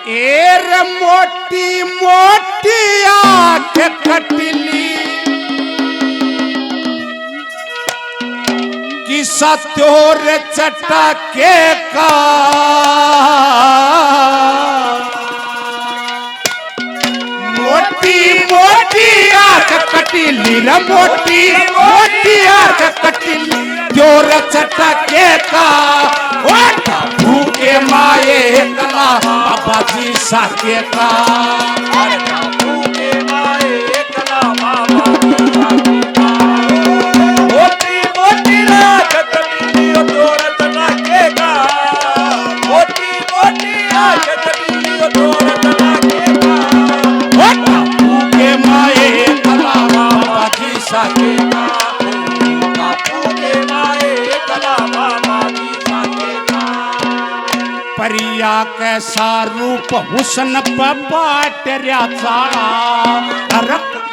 एर मोटी मोटी आंख कटली कि सत्योर चटके का मोटी मोटी आंख कटली रे मोटी मोटी आंख कटली त्योर चटके का भूखे माए कला बाबा जी साके का भूखे माए कला बाबा जी साके का मोटी मोटी आंख कटली त्योर चटके का मोटी मोटी आंख कटली त्योर चटके का भूखे माए कला बाबा जी साके का भूखे माए कला बाबा जी साके का परिया कैसा रूप हुसन पाटऱ्याचा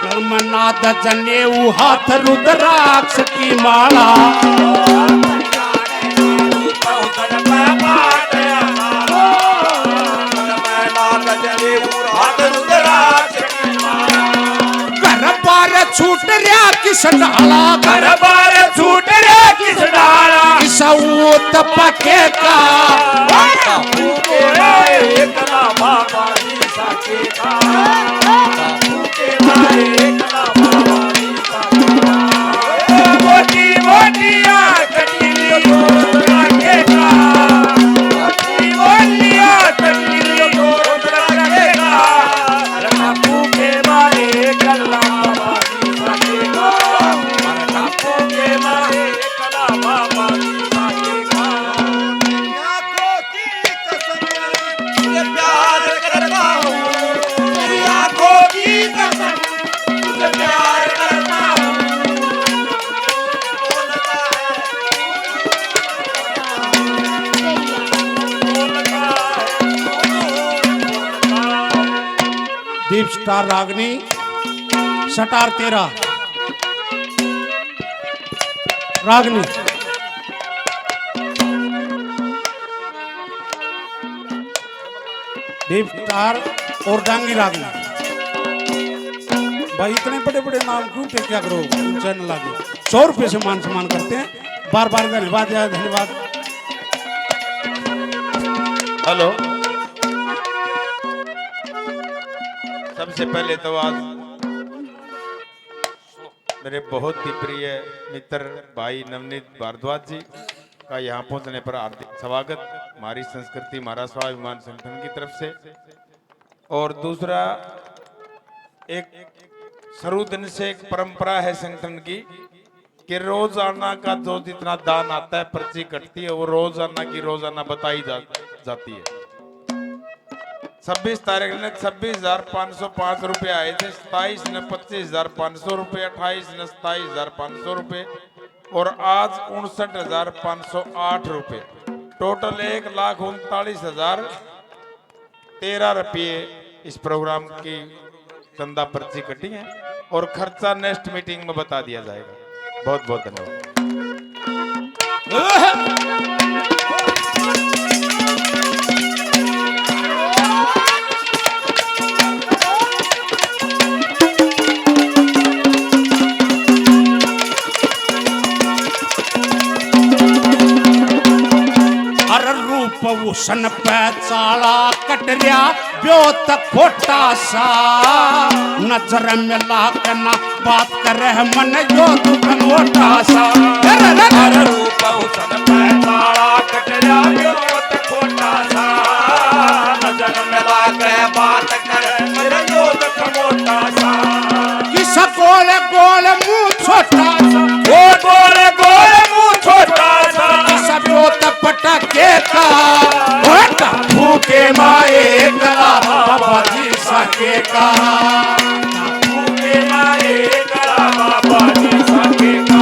कर्मनाद जनेऊ हाथ रुद्राक्ष की माळा बार छूट रहा किस डाला घर बार छूट रहा किस डाला इस ऊत पके का भूखे माए कला बाबा जी साके का भूखे माए कला बाबा जी साके का मोटी मोटी आंख कटली त्योर चटके का मोटी मोटी आंख कटली त्योर चटके का भूखे माए कला दीप स्टार रागनी सटार 13 रागनी दीप स्टार और डांगी रागनी भाई इतने बड़े बड़े नाम क्यों थे क्या करो चैनल लागे 100 रुपये से मान सम्मान करते हैं बार बार धन्यवाद यार धन्यवाद। हेलो सबसे पहले तो आज मेरे बहुत ही प्रिय मित्र भाई नवनीत भारद्वाज जी का यहाँ पहुँचने पर हार्दिक स्वागत हमारी संस्कृति हमारा स्वाभिमान संगठन की तरफ से। और दूसरा एक शुरू दिन से एक परंपरा है संगठन की कि रोजाना का जो जितना दान आता है पर्ची कटती है वो रोजाना की रोजाना बताई जाती है। 26 तारीख ने 26,505 रुपये आए थे, 27 ने 25,500 रुपये, 28 ने 27,500 रुपये और आज 59,508 रुपये, टोटल 1,39,013 रुपये इस प्रोग्राम की चंदा पर्ची कटी है और खर्चा नेक्स्ट मीटिंग में बता दिया जाएगा। बहुत बहुत धन्यवाद। सन पे चाला कटरिया ब्योत खोटा सा नजर मिला के ना बात करे मन जो दुख मोटा सा रूप सन पे चाला कटरिया ब्योत खोटा सा नजर मिला के बात करे मन जो दुख मोटा सा किस गोल गोल मुंह छोटा सा वो गोल गोल मुंह छोटा सा किस ब्योत पटके का भूखे माए कला बाबा जी साके का भूखे माए कला बाबा जी साके का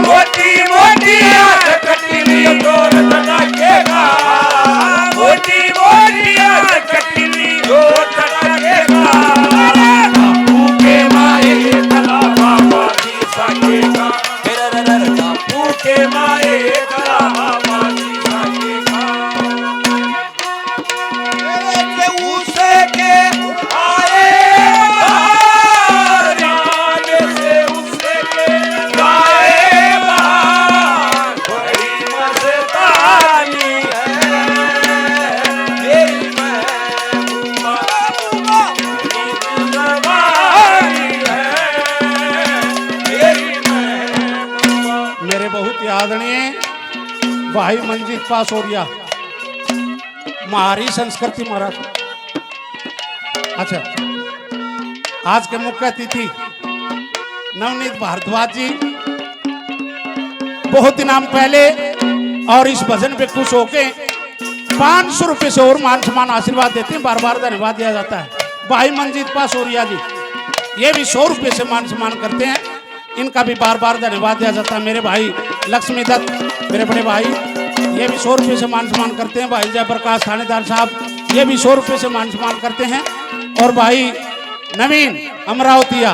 मोटी मोटी आंख कटली त्योर चटके का मोटी मोटी आंख कटली त्योर चटके का भूखे माए कला बाबा जी साके का भूखे माए कला बाबा जी साके का भाई मंजीत पासोरिया, हमारी संस्कृति महाराज। अच्छा, आज के मुख्य अतिथि नवनीत भारद्वाज जी, बहुत दिनों पहले और इस भजन पे खुश होके 500 रुपए से और मान सम्मान आशीर्वाद देते हैं, बार बार धन्यवाद दिया जाता है। भाई मंजीत पासोरिया जी ये भी 100 रुपए से मान सम्मान करते हैं, इनका भी बार बार धन्यवाद दिया जाता है। मेरे भाई लक्ष्मी दत्त मेरे बड़े भाई ये भी 100 रुपए से मान सम्मान करते हैं। भाई जयप्रकाश थानेदार साहब ये भी 100 रुपए से मान सम्मान करते हैं। और भाई नवीन अमरावतिया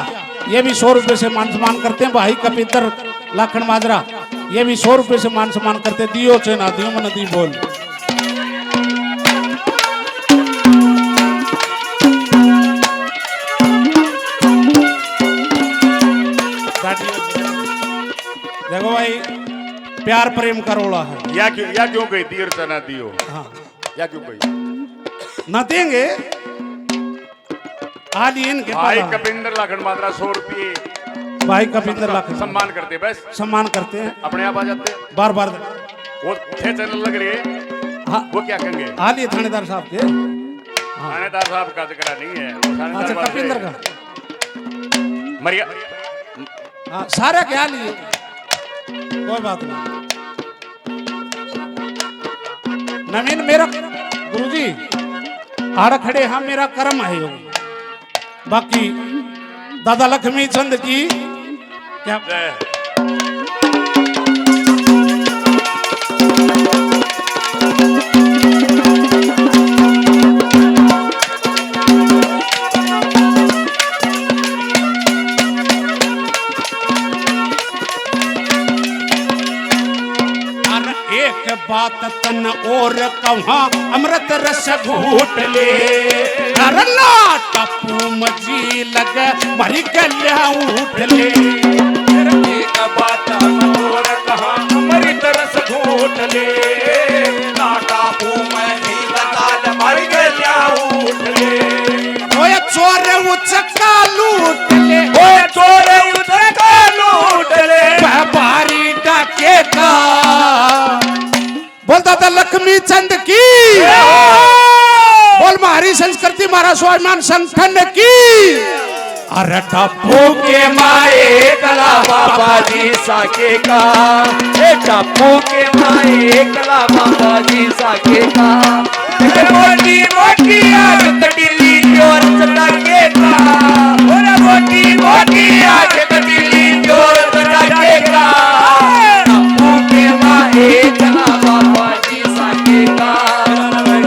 ये भी 100 रुपए से मान सम्मान करते हैं। भाई कपितर लाखन माजरा ये भी 100 रुपए से मान सम्मान करते हैं। दियो चेना दियो मन दी बोल। देखो भाई प्यार प्रेम का रोला है। या क्यों गई दियो चना दियो? हाँ या क्यों गई? न देंगे आज इनके भाई कपिंदर लाखन मात्रा 100 रुपये भाई कपिंदर लाखन सम्मान करते, बस सम्मान करते हैं, अपने आप आ जाते हैं। बार बार वो थे चैनल लग रहे, हाँ वो क्या कहेंगे? हाल ये थानेदार साहब के थानेदार साहब का जिक्र नहीं है, वो थानेदार अच्छा बात कपिंदर है। का मरिया हाँ सारा क्या लिए कोई बात नहीं। नवीन मेरा गुरुजी आड़ खड़े हाँ मेरा कर्म है। बाकी दादा लक्ष्मी चंद की क्या एक बात तन और कहा अमृत रस घूट ले करला टप्पू मजी लग मरी गल्या उठ ले। एक बात और कहा अमृत रस घूट ले टापू मजी लगा मर गया उठ ले। ओए चोर उचका लूट ले, ओए चोर उचका लूट ले, व्यापारी डाके का बोलता था लक्ष्मी चंद की बोल हमारी संस्कृति हमारा स्वाभिमान संगठन की। अरे टप्पू के माए कला बाबा जी साके का, टप्पू के माए कला बाबा जी साके का। मोटी मोटी आग कटीली जोर चटाके का, मोटी मोटी आग कटीली जोर चटाके का। टप्पू के माए कला बाबा जी साके का,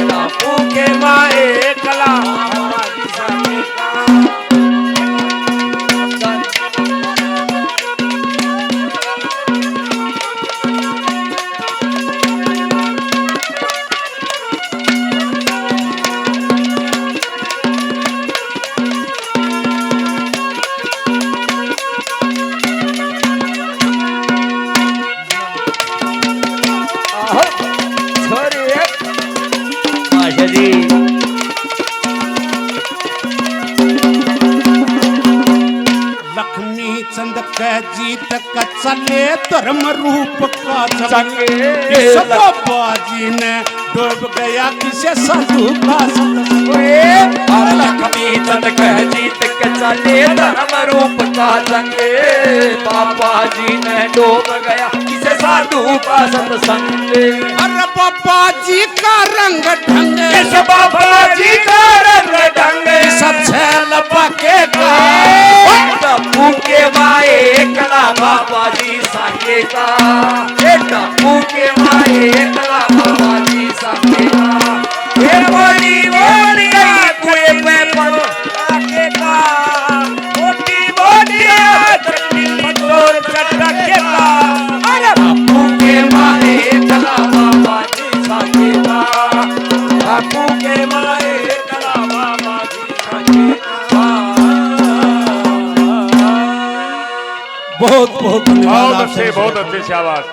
टप्पू के माए कला बाबा जी साके का। लक्ष्मी चंद का जीत का चले धर्म रूप का संगे। सब बाजी ने डूब गया किसे साधु का संग। लक्ष्मी चंद कह जीत के चले धर्म रूप का संगे। बाबा जी ने डूब गया किसे साधु का सत्संग। अरे बाबा जी का रंग ढंग, इस बाबा जी का रंग ढंग, सब छल पके का टप्पू के माए कला बाबा जी साके का, टप्पू के माए कला बाबा जी साके का। ये बोली बोली कुए पे पर साके का, मोटी मोटी चट्टी पत्थर चटके का। टप्पू के माए कला बाबा जी साके का, टप्पू के माए कला बाबा जी साके का। बहुत बहुत धन्यवाद। बहुत अच्छे शाबाश।